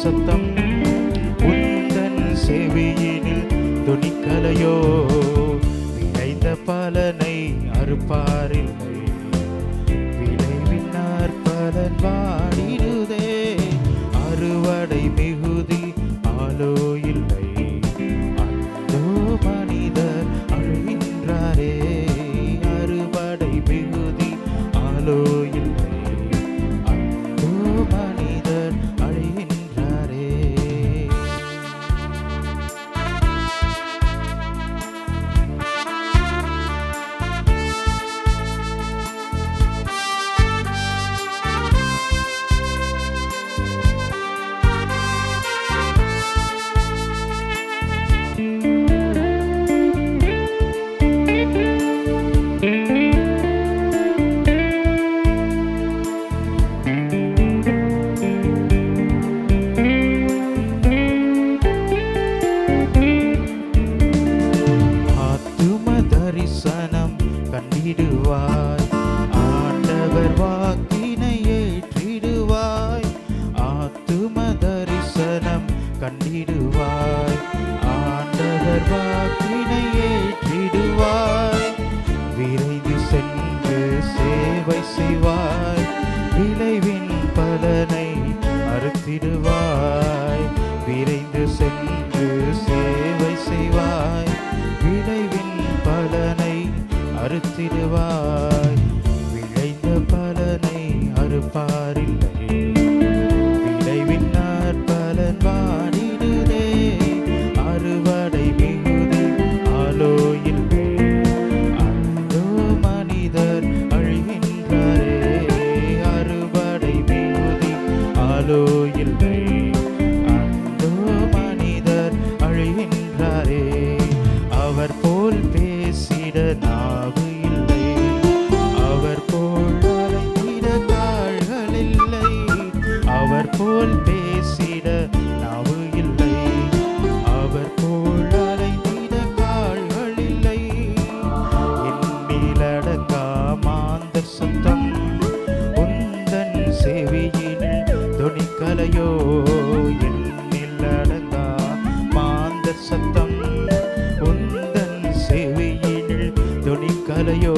சத்தம் உந்தன் செவியினில் துணிக்கலையோ. விளைந்த பலனை அறுப்பாரில்லை, விளைவினார் பலன் வாடிடுதே. அறுவடை மிகுதி ஆலோ இல்லை, அந்தோ மனிதர் அழுகின்றாரே. அறுவடை மிகுதி ஆலோ இல்லை, அந்தோ மனிதர் அழுகின்றாரே. தரிசனம் கண்டிடுவாய், ஆண்டவர் வாக்கினை ஏற்றிடுவாய். ஆத்தும தரிசனம் கண்டிடுவாய், ஆண்டவர் வாக்கினை ஏற்றிடுவாய். விரைந்து சென்று சேவை செய்வாய், விளைவின் பலனை அறுத்திடுவாய். விரைந்து சென்று சேவை செய்வாய், விளைவின் பலனை அறுத்திடுவாய். விளைந்த பலனை அறுப்பாரில்லை, விளைவினார் பலன் வாடிடுதே. அறுவடை மிகுதி ஆலோ இல்லை, அந்தோ மனிதர் அழுகின்றாரே. அறுவடை மிகுதி ஆலோ இல்லை, அந்தோ மனிதர் அழுகின்றாரே. அவர் போல் பேசிட நாவு இல்லை, அவர் போல் அழைத்திட கால்கள் இல்லை. அவர் போல் பேசிட நாவு இல்லை, அவர் போல் அழைத்திட கால்கள் இல்லை. எண்ணிலடங்கா மாந்தர் சத்தம் உந்தன் செவியினில் துணிக்கலையோ. எண்ணிலடங்கா மாந்தர் சத்தம் உந்தன் செவியினில் துணிக்கலையோ.